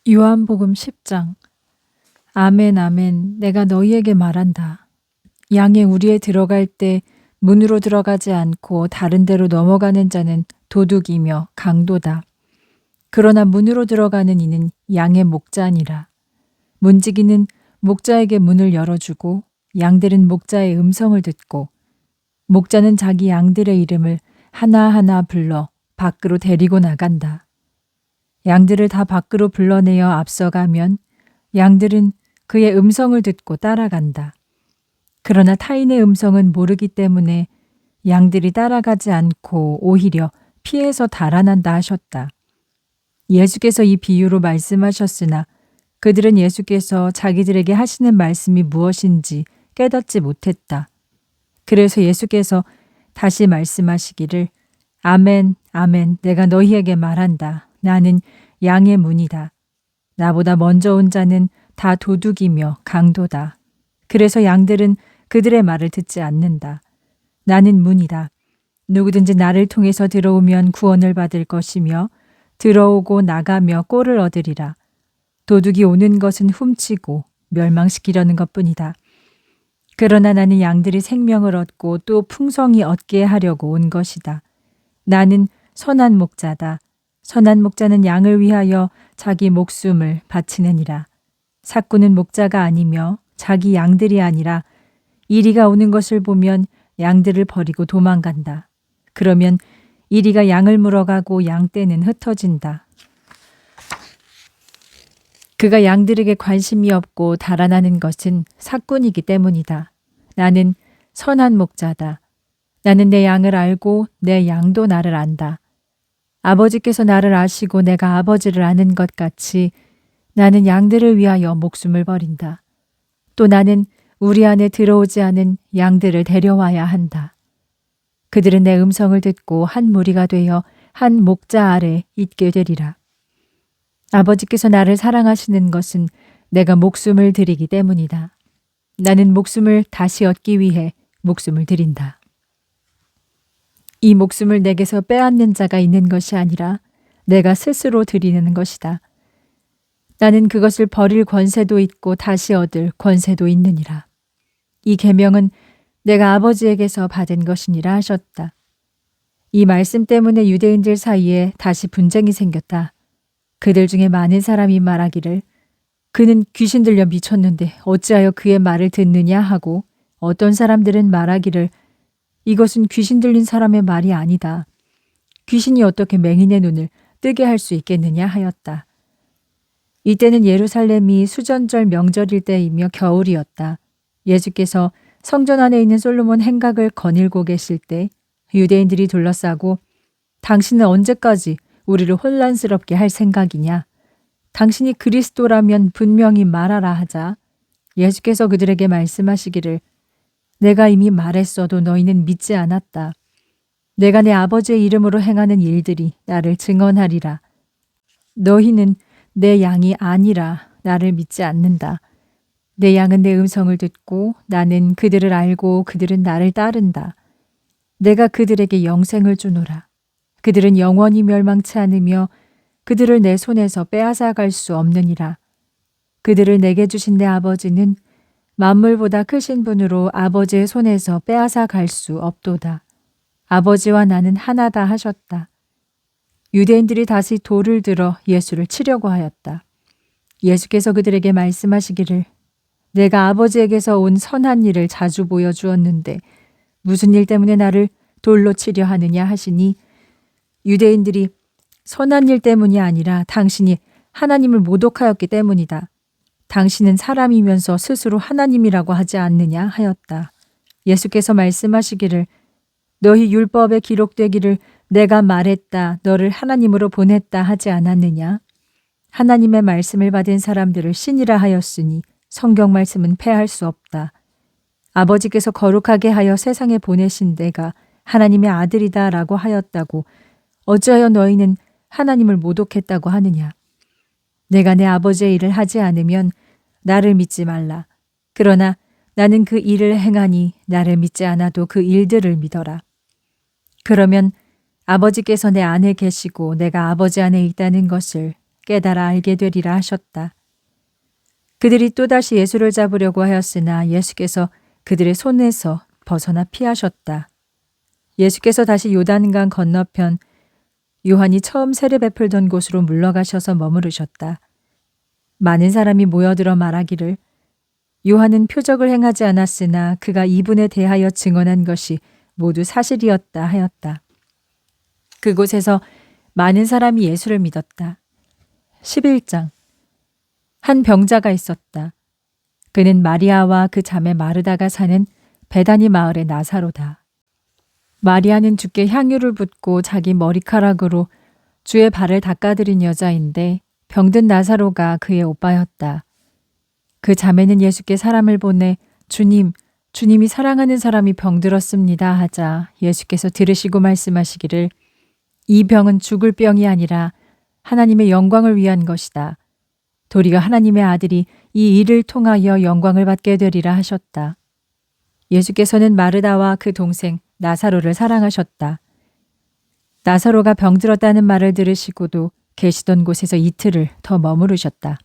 요한복음 10장. 아멘 아멘 내가 너희에게 말한다. 양의 우리에 들어갈 때 문으로 들어가지 않고 다른 데로 넘어가는 자는 도둑이며 강도다. 그러나 문으로 들어가는 이는 양의 목자니라. 문지기는 목자에게 문을 열어주고 양들은 목자의 음성을 듣고 목자는 자기 양들의 이름을 하나하나 불러 밖으로 데리고 나간다. 양들을 다 밖으로 불러내어 앞서가면 양들은 그의 음성을 듣고 따라간다. 그러나 타인의 음성은 모르기 때문에 양들이 따라가지 않고 오히려 피해서 달아난다 하셨다. 예수께서 이 비유로 말씀하셨으나 그들은 예수께서 자기들에게 하시는 말씀이 무엇인지 깨닫지 못했다. 그래서 예수께서 다시 말씀하시기를 아멘, 아멘, 내가 너희에게 말한다. 나는 양의 문이다. 나보다 먼저 온 자는 다 도둑이며 강도다. 그래서 양들은 그들의 말을 듣지 않는다. 나는 문이다. 누구든지 나를 통해서 들어오면 구원을 받을 것이며 들어오고 나가며 꼴을 얻으리라. 도둑이 오는 것은 훔치고 멸망시키려는 것뿐이다. 그러나 나는 양들이 생명을 얻고 또 풍성히 얻게 하려고 온 것이다. 나는 선한 목자다. 선한 목자는 양을 위하여 자기 목숨을 바치느니라. 삭구는 목자가 아니며 자기 양들이 아니라 이리가 오는 것을 보면 양들을 버리고 도망간다. 그러면 이리가 양을 물어가고 양떼는 흩어진다. 그가 양들에게 관심이 없고 달아나는 것은 삭군이기 때문이다. 나는 선한 목자다. 나는 내 양을 알고 내 양도 나를 안다. 아버지께서 나를 아시고 내가 아버지를 아는 것 같이 나는 양들을 위하여 목숨을 버린다. 또 나는 우리 안에 들어오지 않은 양들을 데려와야 한다. 그들은 내 음성을 듣고 한 무리가 되어 한 목자 아래 있게 되리라. 아버지께서 나를 사랑하시는 것은 내가 목숨을 드리기 때문이다. 나는 목숨을 다시 얻기 위해 목숨을 드린다. 이 목숨을 내게서 빼앗는 자가 있는 것이 아니라 내가 스스로 드리는 것이다. 나는 그것을 버릴 권세도 있고 다시 얻을 권세도 있느니라. 이 계명은 내가 아버지에게서 받은 것이니라 하셨다. 이 말씀 때문에 유대인들 사이에 다시 분쟁이 생겼다. 그들 중에 많은 사람이 말하기를 그는 귀신 들려 미쳤는데 어찌하여 그의 말을 듣느냐 하고 어떤 사람들은 말하기를 이것은 귀신 들린 사람의 말이 아니다. 귀신이 어떻게 맹인의 눈을 뜨게 할 수 있겠느냐 하였다. 이때는 예루살렘이 수전절 명절일 때이며 겨울이었다. 예수께서 성전 안에 있는 솔로몬 행각을 거닐고 계실 때 유대인들이 둘러싸고 당신은 언제까지 우리를 혼란스럽게 할 생각이냐? 당신이 그리스도라면 분명히 말하라 하자 예수께서 그들에게 말씀하시기를 내가 이미 말했어도 너희는 믿지 않았다. 내가 내 아버지의 이름으로 행하는 일들이 나를 증언하리라. 너희는 내 양이 아니라 나를 믿지 않는다. 내 양은 내 음성을 듣고 나는 그들을 알고 그들은 나를 따른다. 내가 그들에게 영생을 주노라. 그들은 영원히 멸망치 않으며 그들을 내 손에서 빼앗아 갈 수 없느니라. 그들을 내게 주신 내 아버지는 만물보다 크신 분으로 아버지의 손에서 빼앗아 갈 수 없도다. 아버지와 나는 하나다 하셨다. 유대인들이 다시 돌을 들어 예수를 치려고 하였다. 예수께서 그들에게 말씀하시기를 내가 아버지에게서 온 선한 일을 자주 보여주었는데 무슨 일 때문에 나를 돌로 치려 하느냐 하시니 유대인들이 선한 일 때문이 아니라 당신이 하나님을 모독하였기 때문이다. 당신은 사람이면서 스스로 하나님이라고 하지 않느냐 하였다. 예수께서 말씀하시기를 너희 율법에 기록되기를 내가 말했다 너를 하나님으로 보냈다 하지 않았느냐. 하나님의 말씀을 받은 사람들을 신이라 하였으니 성경 말씀은 패할 수 없다. 아버지께서 거룩하게 하여 세상에 보내신 내가 하나님의 아들이다 라고 하였다고 어찌하여 너희는 하나님을 모독했다고 하느냐. 내가 내 아버지의 일을 하지 않으면 나를 믿지 말라. 그러나 나는 그 일을 행하니 나를 믿지 않아도 그 일들을 믿어라. 그러면 아버지께서 내 안에 계시고 내가 아버지 안에 있다는 것을 깨달아 알게 되리라 하셨다. 그들이 또다시 예수를 잡으려고 하였으나 예수께서 그들의 손에서 벗어나 피하셨다. 예수께서 다시 요단강 건너편 요한이 처음 세례 베풀던 곳으로 물러가셔서 머무르셨다. 많은 사람이 모여들어 말하기를 요한은 표적을 행하지 않았으나 그가 이분에 대하여 증언한 것이 모두 사실이었다 하였다. 그곳에서 많은 사람이 예수를 믿었다. 11장 한 병자가 있었다. 그는 마리아와 그 자매 마르다가 사는 베다니 마을의 나사로다. 마리아는 주께 향유를 붓고 자기 머리카락으로 주의 발을 닦아드린 여자인데 병든 나사로가 그의 오빠였다. 그 자매는 예수께 사람을 보내 주님이 사랑하는 사람이 병들었습니다 하자 예수께서 들으시고 말씀하시기를 이 병은 죽을 병이 아니라 하나님의 영광을 위한 것이다. 도리어 하나님의 아들이 이 일을 통하여 영광을 받게 되리라 하셨다. 예수께서는 마르다와 그 동생 나사로를 사랑하셨다. 나사로가 병들었다는 말을 들으시고도 계시던 곳에서 이틀을 더 머무르셨다.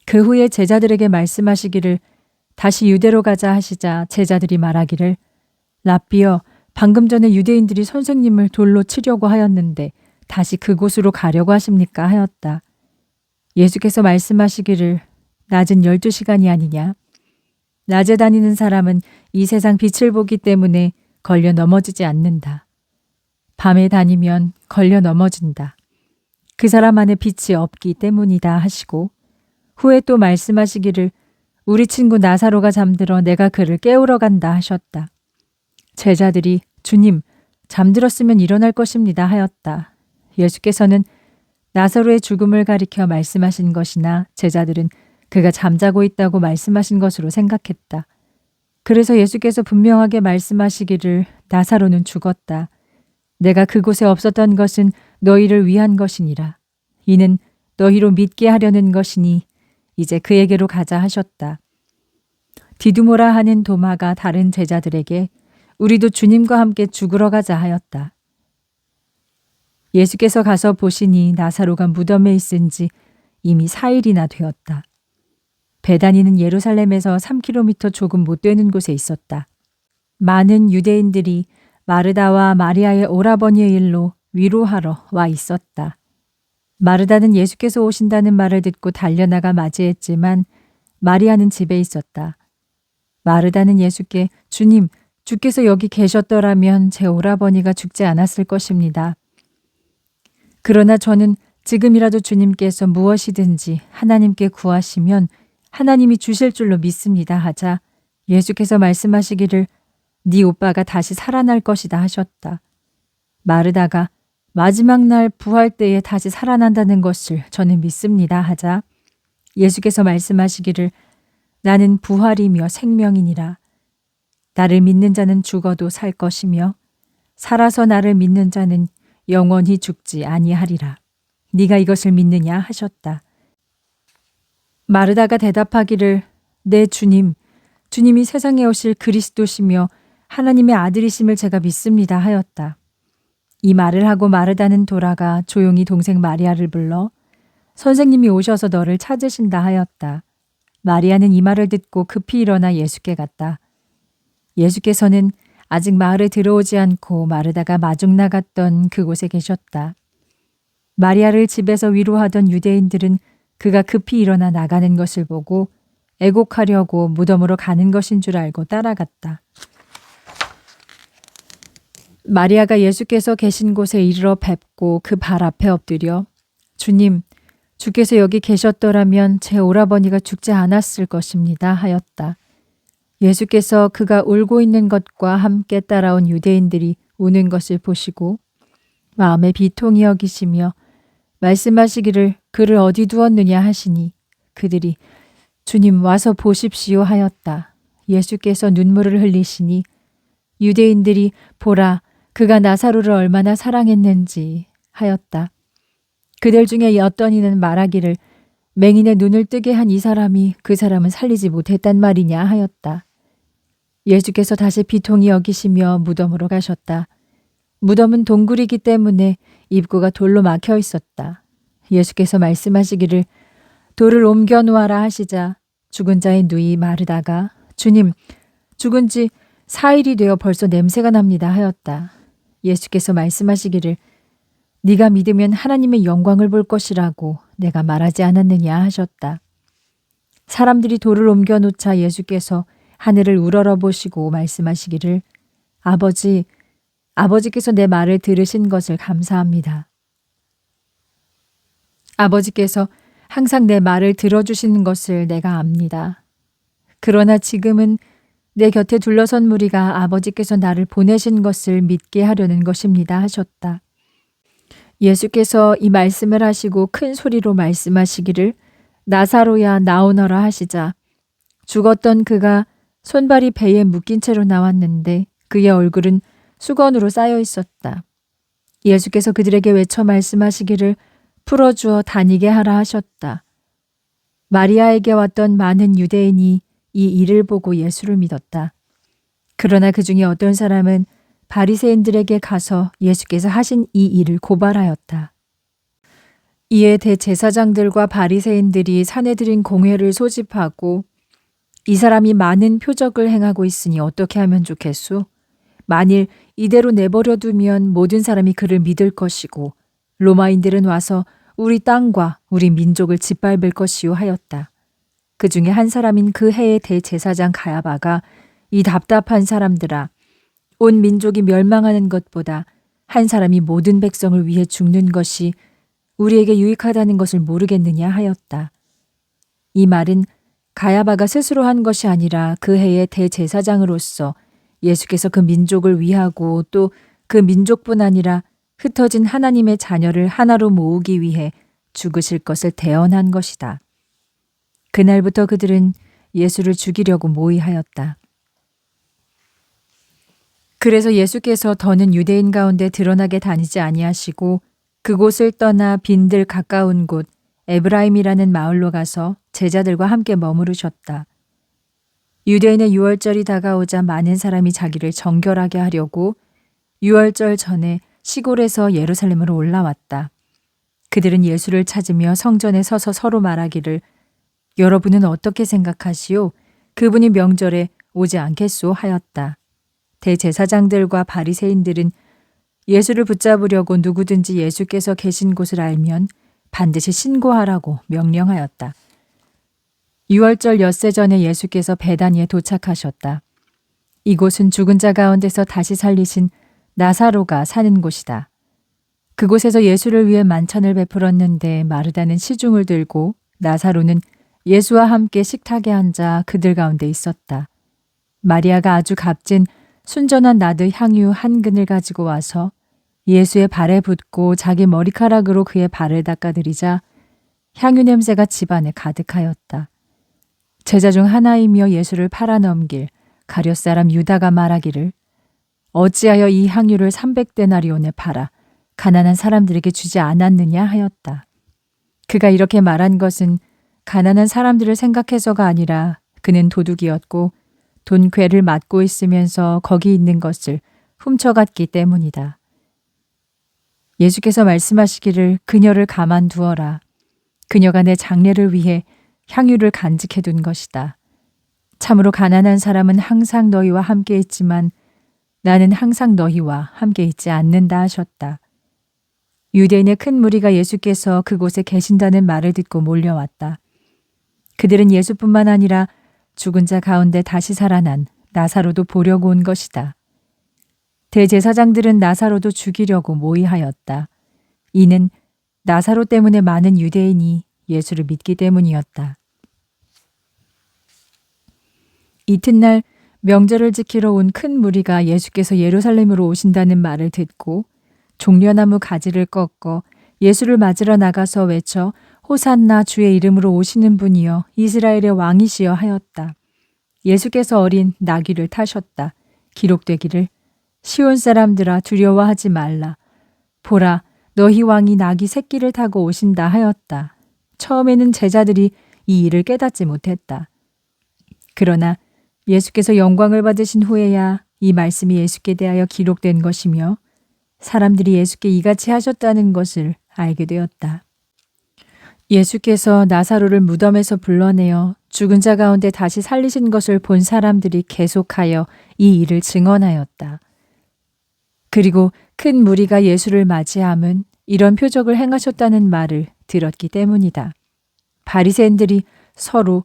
그 후에 제자들에게 말씀하시기를 다시 유대로 가자 하시자 제자들이 말하기를 랍비여 방금 전에 유대인들이 선생님을 돌로 치려고 하였는데 다시 그곳으로 가려고 하십니까 하였다. 예수께서 말씀하시기를 낮은 12시간이 아니냐. 낮에 다니는 사람은 이 세상 빛을 보기 때문에 걸려 넘어지지 않는다. 밤에 다니면 걸려 넘어진다. 그 사람 안에 빛이 없기 때문이다 하시고 후에 또 말씀하시기를 우리 친구 나사로가 잠들어 내가 그를 깨우러 간다 하셨다. 제자들이 주님, 잠들었으면 일어날 것입니다 하였다. 예수께서는 나사로의 죽음을 가리켜 말씀하신 것이나 제자들은 그가 잠자고 있다고 말씀하신 것으로 생각했다. 그래서 예수께서 분명하게 말씀하시기를 나사로는 죽었다. 내가 그곳에 없었던 것은 너희를 위한 것이니라. 이는 너희로 믿게 하려는 것이니 이제 그에게로 가자 하셨다. 디두모라 하는 도마가 다른 제자들에게 우리도 주님과 함께 죽으러 가자 하였다. 예수께서 가서 보시니 나사로가 무덤에 있은 지 이미 4일이나 되었다. 베다니는 예루살렘에서 3km 조금 못 되는 곳에 있었다. 많은 유대인들이 마르다와 마리아의 오라버니의 일로 위로하러 와 있었다. 마르다는 예수께서 오신다는 말을 듣고 달려나가 맞이했지만 마리아는 집에 있었다. 마르다는 예수께 주님, 주께서 여기 계셨더라면 제 오라버니가 죽지 않았을 것입니다. 그러나 저는 지금이라도 주님께서 무엇이든지 하나님께 구하시면 하나님이 주실 줄로 믿습니다 하자 예수께서 말씀하시기를 네 오빠가 다시 살아날 것이다 하셨다. 마르다가 마지막 날 부활 때에 다시 살아난다는 것을 저는 믿습니다 하자 예수께서 말씀하시기를 나는 부활이며 생명이니라. 나를 믿는 자는 죽어도 살 것이며 살아서 나를 믿는 자는 영원히 죽지 아니하리라. 네가 이것을 믿느냐 하셨다. 마르다가 대답하기를 네 주님, 주님이 세상에 오실 그리스도시며 하나님의 아들이심을 제가 믿습니다 하였다. 이 말을 하고 마르다는 돌아가 조용히 동생 마리아를 불러 선생님이 오셔서 너를 찾으신다 하였다. 마리아는 이 말을 듣고 급히 일어나 예수께 갔다. 예수께서는 아직 마을에 들어오지 않고 마르다가 마중 나갔던 그곳에 계셨다. 마리아를 집에서 위로하던 유대인들은 그가 급히 일어나 나가는 것을 보고 애곡하려고 무덤으로 가는 것인 줄 알고 따라갔다. 마리아가 예수께서 계신 곳에 이르러 뵙고 그 발 앞에 엎드려 주님, 주께서 여기 계셨더라면 제 오라버니가 죽지 않았을 것입니다 하였다. 예수께서 그가 울고 있는 것과 함께 따라온 유대인들이 우는 것을 보시고 마음에 비통히 여기시며 말씀하시기를 그를 어디 두었느냐 하시니 그들이 주님 와서 보십시오 하였다. 예수께서 눈물을 흘리시니 유대인들이 보라 그가 나사로를 얼마나 사랑했는지 하였다. 그들 중에 어떤 이는 말하기를 맹인의 눈을 뜨게 한 이 사람이 그 사람은 살리지 못했단 말이냐 하였다. 예수께서 다시 비통히 여기시며 무덤으로 가셨다. 무덤은 동굴이기 때문에 입구가 돌로 막혀 있었다. 예수께서 말씀하시기를 돌을 옮겨 놓아라 하시자 죽은 자의 누이 마르다가 주님, 죽은 지 4일이 되어 벌써 냄새가 납니다 하였다. 예수께서 말씀하시기를 네가 믿으면 하나님의 영광을 볼 것이라고 내가 말하지 않았느냐 하셨다. 사람들이 돌을 옮겨 놓자 예수께서 하늘을 우러러 보시고 말씀하시기를 아버지께서 내 말을 들으신 것을 감사합니다. 아버지께서 항상 내 말을 들어주시는 것을 내가 압니다. 그러나 지금은 내 곁에 둘러선 무리가 아버지께서 나를 보내신 것을 믿게 하려는 것입니다 하셨다. 예수께서 이 말씀을 하시고 큰 소리로 말씀하시기를 나사로야 나오너라 하시자 죽었던 그가 손발이 배에 묶인 채로 나왔는데 그의 얼굴은 수건으로 쌓여 있었다. 예수께서 그들에게 외쳐 말씀하시기를 풀어주어 다니게 하라 하셨다. 마리아에게 왔던 많은 유대인이 이 일을 보고 예수를 믿었다. 그러나 그 중에 어떤 사람은 바리새인들에게 가서 예수께서 하신 이 일을 고발하였다. 이에 대제사장들과 바리새인들이 사내들인 공회를 소집하고 이 사람이 많은 표적을 행하고 있으니 어떻게 하면 좋겠소? 만일 이대로 내버려 두면 모든 사람이 그를 믿을 것이고 로마인들은 와서 우리 땅과 우리 민족을 짓밟을 것이요 하였다. 그 중에 한 사람인 그 해의 대제사장 가야바가 이 답답한 사람들아 온 민족이 멸망하는 것보다 한 사람이 모든 백성을 위해 죽는 것이 우리에게 유익하다는 것을 모르겠느냐 하였다. 이 말은 가야바가 스스로 한 것이 아니라 그 해의 대제사장으로서 예수께서 그 민족을 위하고 또 그 민족뿐 아니라 흩어진 하나님의 자녀를 하나로 모으기 위해 죽으실 것을 대언한 것이다. 그날부터 그들은 예수를 죽이려고 모의하였다. 그래서 예수께서 더는 유대인 가운데 드러나게 다니지 아니하시고 그곳을 떠나 빈들 가까운 곳 에브라임이라는 마을로 가서 제자들과 함께 머무르셨다. 유대인의 유월절이 다가오자 많은 사람이 자기를 정결하게 하려고 유월절 전에 시골에서 예루살렘으로 올라왔다. 그들은 예수를 찾으며 성전에 서서 서로 말하기를 여러분은 어떻게 생각하시오? 그분이 명절에 오지 않겠소? 하였다. 대제사장들과 바리새인들은 예수를 붙잡으려고 누구든지 예수께서 계신 곳을 알면 반드시 신고하라고 명령하였다. 유월절 엿새 전에 예수께서 베다니에 도착하셨다. 이곳은 죽은 자 가운데서 다시 살리신 나사로가 사는 곳이다. 그곳에서 예수를 위해 만찬을 베풀었는데 마르다는 시중을 들고 나사로는 예수와 함께 식탁에 앉아 그들 가운데 있었다. 마리아가 아주 값진 순전한 나드 향유 한 근을 가지고 와서 예수의 발에 붓고 자기 머리카락으로 그의 발을 닦아드리자 향유 냄새가 집안에 가득하였다. 제자 중 하나이며 예수를 팔아넘길 가룟 사람 유다가 말하기를 어찌하여 이 향유를 300데나리온에 팔아 가난한 사람들에게 주지 않았느냐 하였다. 그가 이렇게 말한 것은 가난한 사람들을 생각해서가 아니라 그는 도둑이었고 돈괴를 맡고 있으면서 거기 있는 것을 훔쳐갔기 때문이다. 예수께서 말씀하시기를 그녀를 가만두어라. 그녀가 내 장례를 위해 향유를 간직해둔 것이다. 참으로 가난한 사람은 항상 너희와 함께 있지만 나는 항상 너희와 함께 있지 않는다 하셨다. 유대인의 큰 무리가 예수께서 그곳에 계신다는 말을 듣고 몰려왔다. 그들은 예수뿐만 아니라 죽은 자 가운데 다시 살아난 나사로도 보려고 온 것이다. 대제사장들은 나사로도 죽이려고 모의하였다. 이는 나사로 때문에 많은 유대인이 예수를 믿기 때문이었다. 이튿날 명절을 지키러 온 큰 무리가 예수께서 예루살렘으로 오신다는 말을 듣고 종려나무 가지를 꺾어 예수를 맞으러 나가서 외쳐 호산나 주의 이름으로 오시는 분이여 이스라엘의 왕이시여 하였다. 예수께서 어린 나귀를 타셨다. 기록되기를 시온 사람들아 두려워하지 말라. 보라 너희 왕이 나귀 새끼를 타고 오신다 하였다. 처음에는 제자들이 이 일을 깨닫지 못했다. 그러나 예수께서 영광을 받으신 후에야 이 말씀이 예수께 대하여 기록된 것이며 사람들이 예수께 이같이 하셨다는 것을 알게 되었다. 예수께서 나사로를 무덤에서 불러내어 죽은 자 가운데 다시 살리신 것을 본 사람들이 계속하여 이 일을 증언하였다. 그리고 큰 무리가 예수를 맞이함은 이런 표적을 행하셨다는 말을 들었기 때문이다. 바리새인들이 서로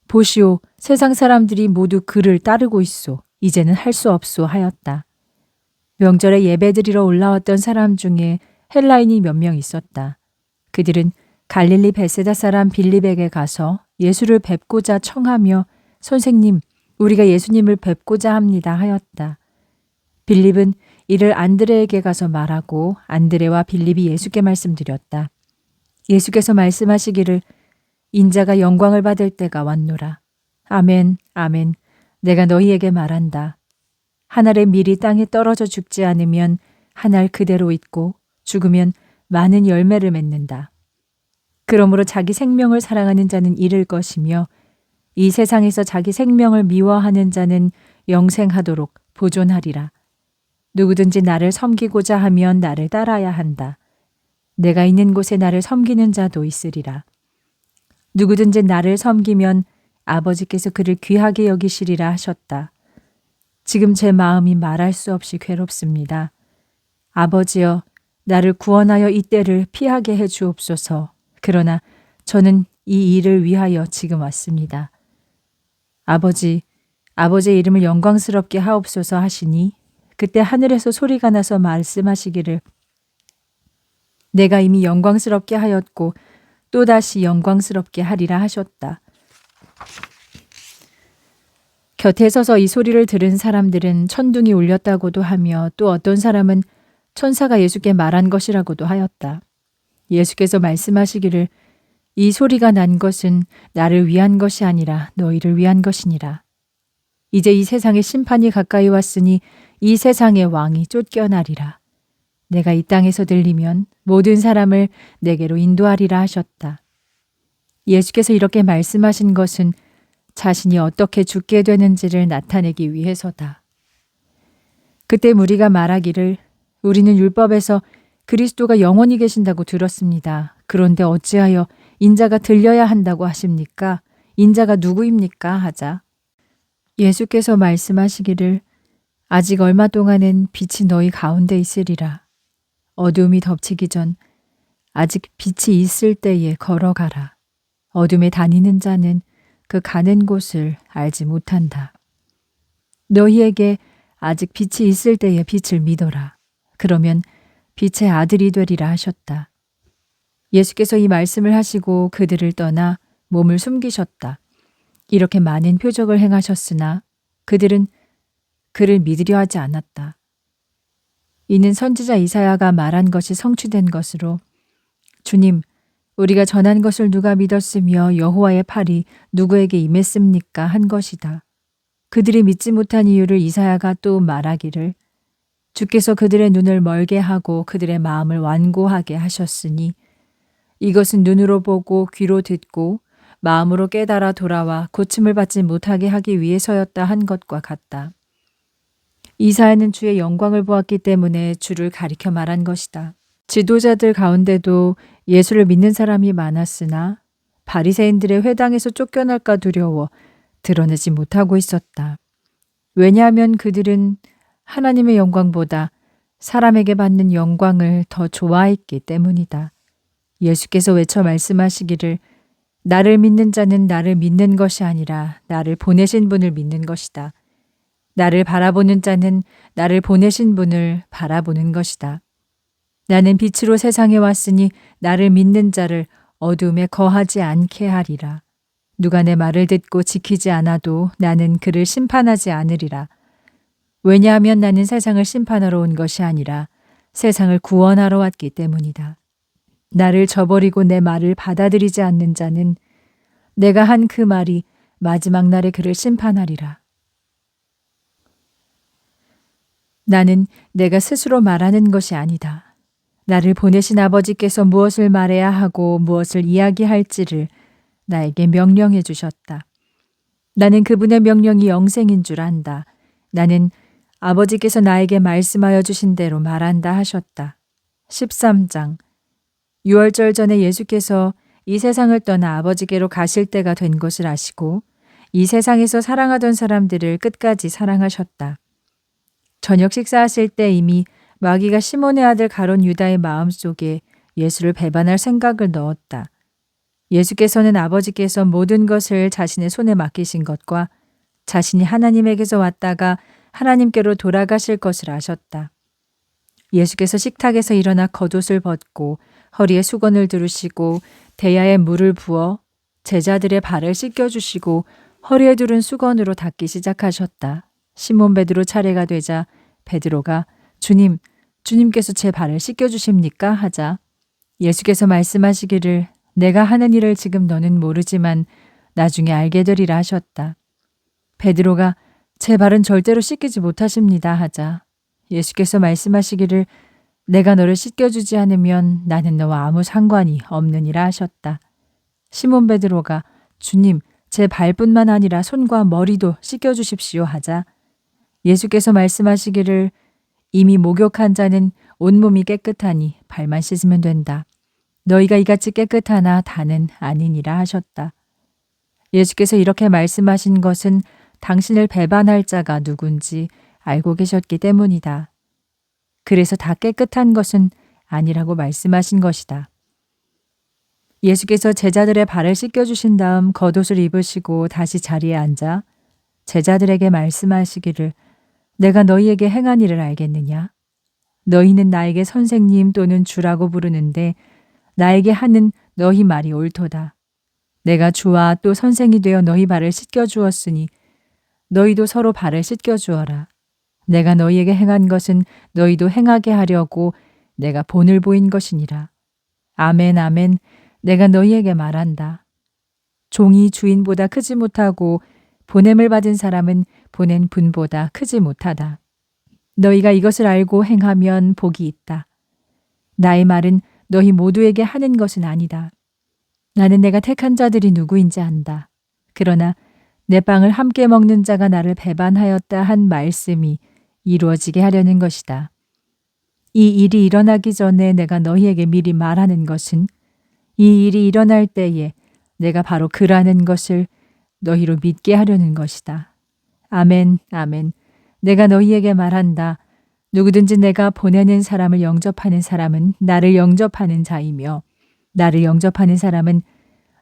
보시오, 세상 사람들이 모두 그를 따르고 있소. 이제는 할 수 없소 하였다. 명절에 예배드리러 올라왔던 사람 중에 헬라인이 몇 명 있었다. 그들은 갈릴리 베세다 사람 빌립에게 가서 예수를 뵙고자 청하며 선생님, 우리가 예수님을 뵙고자 합니다 하였다. 빌립은 이를 안드레에게 가서 말하고 안드레와 빌립이 예수께 말씀드렸다. 예수께서 말씀하시기를 인자가 영광을 받을 때가 왔노라. 아멘, 아멘. 내가 너희에게 말한다. 한 알의 밀이 땅에 떨어져 죽지 않으면 한 알 그대로 있고 죽으면 많은 열매를 맺는다. 그러므로 자기 생명을 사랑하는 자는 잃을 것이며 이 세상에서 자기 생명을 미워하는 자는 영생하도록 보존하리라. 누구든지 나를 섬기고자 하면 나를 따라야 한다. 내가 있는 곳에 나를 섬기는 자도 있으리라. 누구든지 나를 섬기면 아버지께서 그를 귀하게 여기시리라 하셨다. 지금 제 마음이 말할 수 없이 괴롭습니다. 아버지여, 나를 구원하여 이 때를 피하게 해 주옵소서. 그러나 저는 이 일을 위하여 지금 왔습니다. 아버지, 아버지의 이름을 영광스럽게 하옵소서 하시니 그때 하늘에서 소리가 나서 말씀하시기를 내가 이미 영광스럽게 하였고 또다시 영광스럽게 하리라 하셨다. 곁에 서서 이 소리를 들은 사람들은 천둥이 울렸다고도 하며 또 어떤 사람은 천사가 예수께 말한 것이라고도 하였다. 예수께서 말씀하시기를 이 소리가 난 것은 나를 위한 것이 아니라 너희를 위한 것이니라. 이제 이 세상의 심판이 가까이 왔으니 이 세상의 왕이 쫓겨나리라. 내가 이 땅에서 들리면 모든 사람을 내게로 인도하리라 하셨다. 예수께서 이렇게 말씀하신 것은 자신이 어떻게 죽게 되는지를 나타내기 위해서다. 그때 무리가 말하기를 우리는 율법에서 그리스도가 영원히 계신다고 들었습니다. 그런데 어찌하여 인자가 들려야 한다고 하십니까? 인자가 누구입니까? 하자. 예수께서 말씀하시기를 아직 얼마 동안은 빛이 너희 가운데 있으리라. 어둠이 덮치기 전 아직 빛이 있을 때에 걸어가라. 어둠에 다니는 자는 그 가는 곳을 알지 못한다. 너희에게 아직 빛이 있을 때에 빛을 믿어라. 그러면 빛의 아들이 되리라 하셨다. 예수께서 이 말씀을 하시고 그들을 떠나 몸을 숨기셨다. 이렇게 많은 표적을 행하셨으나 그들은 그를 믿으려 하지 않았다. 이는 선지자 이사야가 말한 것이 성취된 것으로 주님, 우리가 전한 것을 누가 믿었으며 여호와의 팔이 누구에게 임했습니까? 한 것이다. 그들이 믿지 못한 이유를 이사야가 또 말하기를 주께서 그들의 눈을 멀게 하고 그들의 마음을 완고하게 하셨으니 이것은 눈으로 보고 귀로 듣고 마음으로 깨달아 돌아와 고침을 받지 못하게 하기 위해서였다 한 것과 같다. 이사야는 주의 영광을 보았기 때문에 주를 가리켜 말한 것이다. 지도자들 가운데도 예수를 믿는 사람이 많았으나 바리새인들의 회당에서 쫓겨날까 두려워 드러내지 못하고 있었다. 왜냐하면 그들은 하나님의 영광보다 사람에게 받는 영광을 더 좋아했기 때문이다. 예수께서 외쳐 말씀하시기를 나를 믿는 자는 나를 믿는 것이 아니라 나를 보내신 분을 믿는 것이다. 나를 바라보는 자는 나를 보내신 분을 바라보는 것이다. 나는 빛으로 세상에 왔으니 나를 믿는 자를 어둠에 거하지 않게 하리라. 누가 내 말을 듣고 지키지 않아도 나는 그를 심판하지 않으리라. 왜냐하면 나는 세상을 심판하러 온 것이 아니라 세상을 구원하러 왔기 때문이다. 나를 저버리고 내 말을 받아들이지 않는 자는 내가 한 그 말이 마지막 날에 그를 심판하리라. 나는 내가 스스로 말하는 것이 아니다. 나를 보내신 아버지께서 무엇을 말해야 하고 무엇을 이야기할지를 나에게 명령해 주셨다. 나는 그분의 명령이 영생인 줄 안다. 나는 아버지께서 나에게 말씀하여 주신 대로 말한다 하셨다. 13장. 유월절 전에 예수께서 이 세상을 떠나 아버지께로 가실 때가 된 것을 아시고 이 세상에서 사랑하던 사람들을 끝까지 사랑하셨다. 저녁 식사하실 때 이미 마귀가 시몬의 아들 가룟 유다의 마음속에 예수를 배반할 생각을 넣었다. 예수께서는 아버지께서 모든 것을 자신의 손에 맡기신 것과 자신이 하나님에게서 왔다가 하나님께로 돌아가실 것을 아셨다. 예수께서 식탁에서 일어나 겉옷을 벗고 허리에 수건을 두르시고 대야에 물을 부어 제자들의 발을 씻겨주시고 허리에 두른 수건으로 닦기 시작하셨다. 시몬 베드로 차례가 되자 베드로가 주님께서 제 발을 씻겨주십니까? 하자 예수께서 말씀하시기를 내가 하는 일을 지금 너는 모르지만 나중에 알게 되리라 하셨다. 베드로가 제 발은 절대로 씻기지 못하십니다 하자 예수께서 말씀하시기를 내가 너를 씻겨주지 않으면 나는 너와 아무 상관이 없느니라 하셨다. 시몬 베드로가 주님, 제 발뿐만 아니라 손과 머리도 씻겨주십시오 하자 예수께서 말씀하시기를 이미 목욕한 자는 온몸이 깨끗하니 발만 씻으면 된다. 너희가 이같이 깨끗하나 다는 아니니라 하셨다. 예수께서 이렇게 말씀하신 것은 당신을 배반할 자가 누군지 알고 계셨기 때문이다. 그래서 다 깨끗한 것은 아니라고 말씀하신 것이다. 예수께서 제자들의 발을 씻겨주신 다음 겉옷을 입으시고 다시 자리에 앉아 제자들에게 말씀하시기를 내가 너희에게 행한 일을 알겠느냐? 너희는 나에게 선생님 또는 주라고 부르는데 나에게 하는 너희 말이 옳도다. 내가 주와 또 선생이 되어 너희 발을 씻겨주었으니 너희도 서로 발을 씻겨주어라. 내가 너희에게 행한 것은 너희도 행하게 하려고 내가 본을 보인 것이니라. 아멘 아멘 내가 너희에게 말한다. 종이 주인보다 크지 못하고 보냄을 받은 사람은 보낸 분보다 크지 못하다. 너희가 이것을 알고 행하면 복이 있다. 나의 말은 너희 모두에게 하는 것은 아니다. 나는 내가 택한 자들이 누구인지 안다. 그러나 내 빵을 함께 먹는 자가 나를 배반하였다 한 말씀이 이루어지게 하려는 것이다. 이 일이 일어나기 전에 내가 너희에게 미리 말하는 것은 이 일이 일어날 때에 내가 바로 그라는 것을 너희로 믿게 하려는 것이다. 아멘, 아멘. 내가 너희에게 말한다. 누구든지 내가 보내는 사람을 영접하는 사람은 나를 영접하는 자이며 나를 영접하는 사람은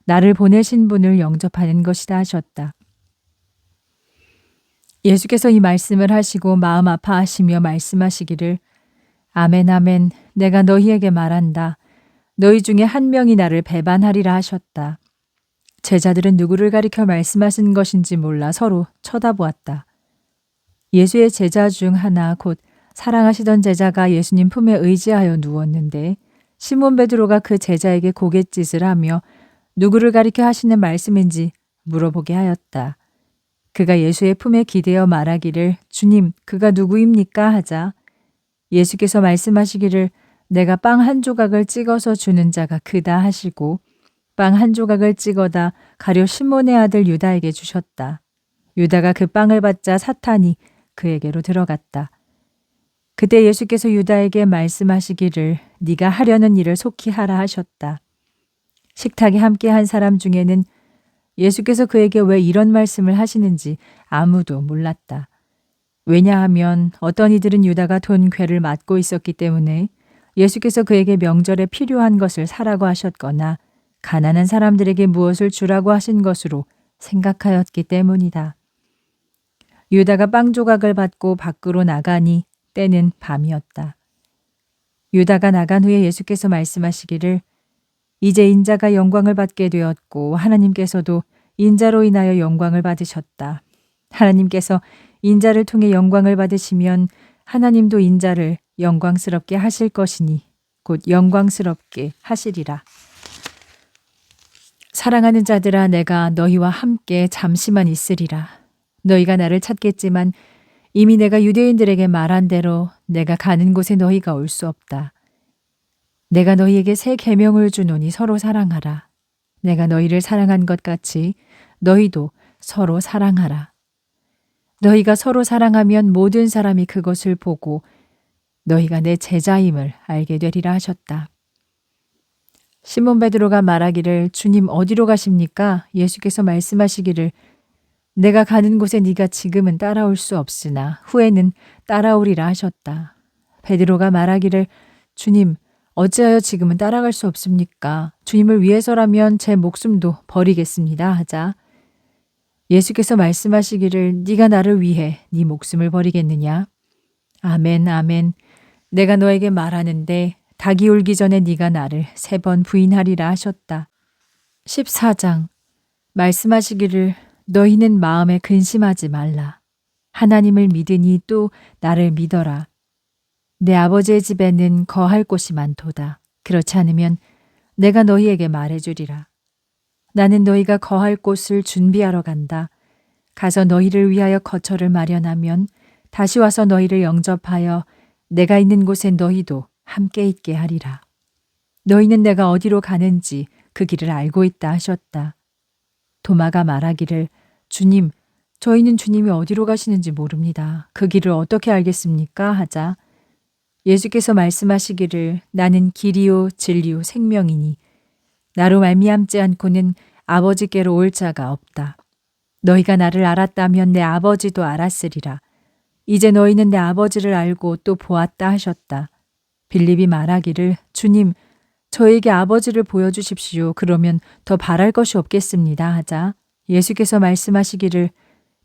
나를 보내신 분을 영접하는 것이다 하셨다. 예수께서 이 말씀을 하시고 마음 아파하시며 말씀하시기를 아멘 아멘 내가 너희에게 말한다. 너희 중에 한 명이 나를 배반하리라 하셨다. 제자들은 누구를 가리켜 말씀하신 것인지 몰라 서로 쳐다보았다. 예수의 제자 중 하나 곧 사랑하시던 제자가 예수님 품에 의지하여 누웠는데 시몬 베드로가 그 제자에게 고갯짓을 하며 누구를 가리켜 하시는 말씀인지 물어보게 하였다. 그가 예수의 품에 기대어 말하기를 주님 그가 누구입니까 하자 예수께서 말씀하시기를 내가 빵 한 조각을 찍어서 주는 자가 그다 하시고 빵 한 조각을 찍어다 가룟 시몬의 아들 유다에게 주셨다. 유다가 그 빵을 받자 사탄이 그에게로 들어갔다. 그때 예수께서 유다에게 말씀하시기를 네가 하려는 일을 속히 하라 하셨다. 식탁에 함께 한 사람 중에는 예수께서 그에게 왜 이런 말씀을 하시는지 아무도 몰랐다. 왜냐하면 어떤 이들은 유다가 돈 괴를 맡고 있었기 때문에 예수께서 그에게 명절에 필요한 것을 사라고 하셨거나 가난한 사람들에게 무엇을 주라고 하신 것으로 생각하였기 때문이다. 유다가 빵 조각을 받고 밖으로 나가니 때는 밤이었다. 유다가 나간 후에 예수께서 말씀하시기를 이제 인자가 영광을 받게 되었고 하나님께서도 인자로 인하여 영광을 받으셨다. 하나님께서 인자를 통해 영광을 받으시면 하나님도 인자를 영광스럽게 하실 것이니 곧 영광스럽게 하시리라. 사랑하는 자들아 내가 너희와 함께 잠시만 있으리라. 너희가 나를 찾겠지만 이미 내가 유대인들에게 말한 대로 내가 가는 곳에 너희가 올 수 없다. 내가 너희에게 새 계명을 주노니 서로 사랑하라. 내가 너희를 사랑한 것 같이 너희도 서로 사랑하라. 너희가 서로 사랑하면 모든 사람이 그것을 보고 너희가 내 제자임을 알게 되리라 하셨다. 시몬 베드로가 말하기를 주님 어디로 가십니까? 예수께서 말씀하시기를 내가 가는 곳에 네가 지금은 따라올 수 없으나 후에는 따라오리라 하셨다. 베드로가 말하기를 주님 어찌하여 지금은 따라갈 수 없습니까? 주님을 위해서라면 제 목숨도 버리겠습니다 하자 예수께서 말씀하시기를 네가 나를 위해 네 목숨을 버리겠느냐? 아멘 아멘 내가 너에게 말하는데 닭이 울기 전에 네가 나를 3번 부인하리라 하셨다. 14장 말씀하시기를 너희는 마음에 근심하지 말라. 하나님을 믿으니 또 나를 믿어라. 내 아버지의 집에는 거할 곳이 많도다. 그렇지 않으면 내가 너희에게 말해주리라. 나는 너희가 거할 곳을 준비하러 간다. 가서 너희를 위하여 거처를 마련하면 다시 와서 너희를 영접하여 내가 있는 곳에 너희도 함께 있게 하리라. 너희는 내가 어디로 가는지 그 길을 알고 있다 하셨다. 도마가 말하기를 주님, 저희는 주님이 어디로 가시는지 모릅니다. 그 길을 어떻게 알겠습니까? 하자 예수께서 말씀하시기를 나는 길이요 진리요 생명이니 나로 말미암지 않고는 아버지께로 올 자가 없다. 너희가 나를 알았다면 내 아버지도 알았으리라. 이제 너희는 내 아버지를 알고 또 보았다 하셨다. 빌립이 말하기를 주님 저에게 아버지를 보여주십시오. 그러면 더 바랄 것이 없겠습니다 하자 예수께서 말씀하시기를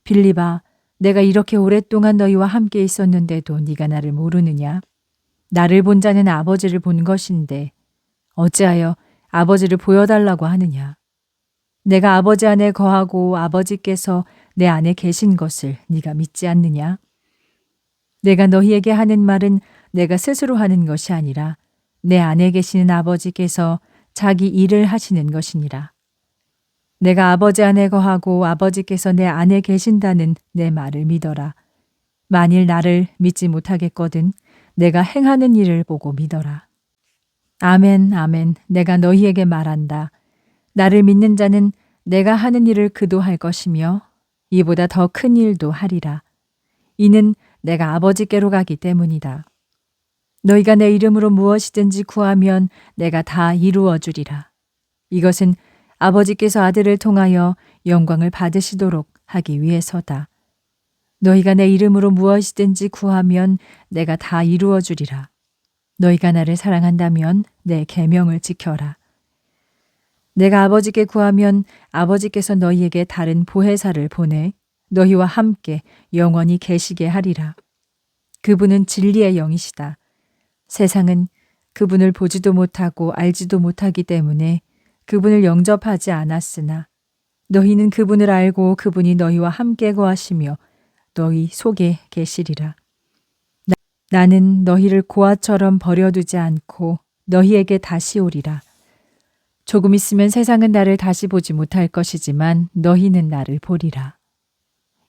빌립아 내가 이렇게 오랫동안 너희와 함께 있었는데도 네가 나를 모르느냐? 나를 본 자는 아버지를 본 것인데 어찌하여 아버지를 보여달라고 하느냐? 내가 아버지 안에 거하고 아버지께서 내 안에 계신 것을 네가 믿지 않느냐? 내가 너희에게 하는 말은 내가 스스로 하는 것이 아니라 내 안에 계시는 아버지께서 자기 일을 하시는 것이니라. 내가 아버지 안에 거하고 아버지께서 내 안에 계신다는 내 말을 믿어라. 만일 나를 믿지 못하겠거든 내가 행하는 일을 보고 믿어라. 아멘 아멘 내가 너희에게 말한다. 나를 믿는 자는 내가 하는 일을 그도 할 것이며 이보다 더 큰 일도 하리라. 이는 내가 아버지께로 가기 때문이다. 너희가 내 이름으로 무엇이든지 구하면 내가 다 이루어 주리라. 이것은 아버지께서 아들을 통하여 영광을 받으시도록 하기 위해서다. 너희가 내 이름으로 무엇이든지 구하면 내가 다 이루어 주리라. 너희가 나를 사랑한다면 내 계명을 지켜라. 내가 아버지께 구하면 아버지께서 너희에게 다른 보혜사를 보내 너희와 함께 영원히 계시게 하리라. 그분은 진리의 영이시다. 세상은 그분을 보지도 못하고 알지도 못하기 때문에 그분을 영접하지 않았으나 너희는 그분을 알고 그분이 너희와 함께 거하시며 너희 속에 계시리라. 나는 너희를 고아처럼 버려두지 않고 너희에게 다시 오리라. 조금 있으면 세상은 나를 다시 보지 못할 것이지만 너희는 나를 보리라.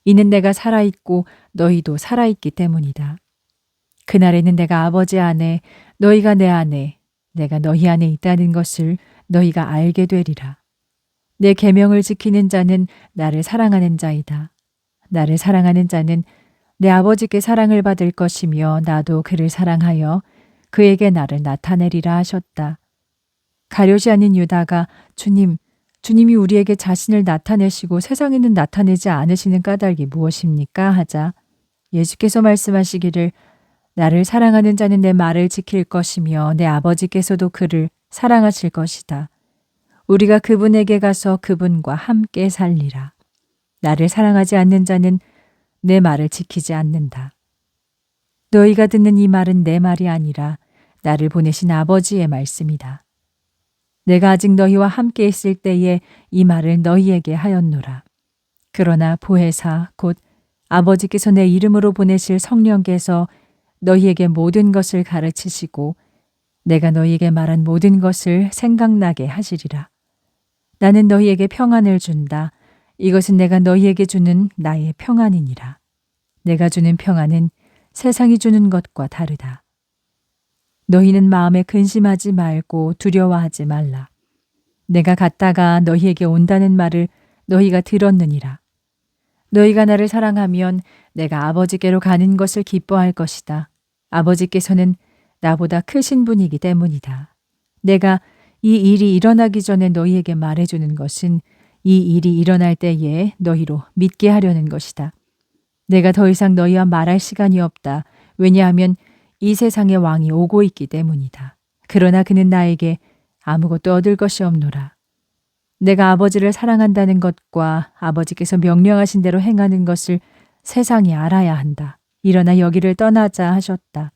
이는 내가 살아있고 너희도 살아있기 때문이다. 그날에는 내가 아버지 안에 너희가 내 안에 내가 너희 안에 있다는 것을 너희가 알게 되리라. 내 계명을 지키는 자는 나를 사랑하는 자이다. 나를 사랑하는 자는 내 아버지께 사랑을 받을 것이며 나도 그를 사랑하여 그에게 나를 나타내리라 하셨다. 가룟이 아닌 유다가 주님이 우리에게 자신을 나타내시고 세상에는 나타내지 않으시는 까닭이 무엇입니까? 하자 예수께서 말씀하시기를 나를 사랑하는 자는 내 말을 지킬 것이며 내 아버지께서도 그를 사랑하실 것이다. 우리가 그분에게 가서 그분과 함께 살리라. 나를 사랑하지 않는 자는 내 말을 지키지 않는다. 너희가 듣는 이 말은 내 말이 아니라 나를 보내신 아버지의 말씀이다. 내가 아직 너희와 함께 있을 때에 이 말을 너희에게 하였노라. 그러나 보혜사 곧 아버지께서 내 이름으로 보내실 성령께서 너희에게 모든 것을 가르치시고 내가 너희에게 말한 모든 것을 생각나게 하시리라. 나는 너희에게 평안을 준다. 이것은 내가 너희에게 주는 나의 평안이니라. 내가 주는 평안은 세상이 주는 것과 다르다. 너희는 마음에 근심하지 말고 두려워하지 말라. 내가 갔다가 너희에게 온다는 말을 너희가 들었느니라. 너희가 나를 사랑하면 내가 아버지께로 가는 것을 기뻐할 것이다. 아버지께서는 나보다 크신 분이기 때문이다. 내가 이 일이 일어나기 전에 너희에게 말해주는 것은 이 일이 일어날 때에 너희로 믿게 하려는 것이다. 내가 더 이상 너희와 말할 시간이 없다. 왜냐하면 이 세상의 왕이 오고 있기 때문이다. 그러나 그는 나에게 아무것도 얻을 것이 없노라. 내가 아버지를 사랑한다는 것과 아버지께서 명령하신 대로 행하는 것을 세상이 알아야 한다. 일어나 여기를 떠나자 하셨다.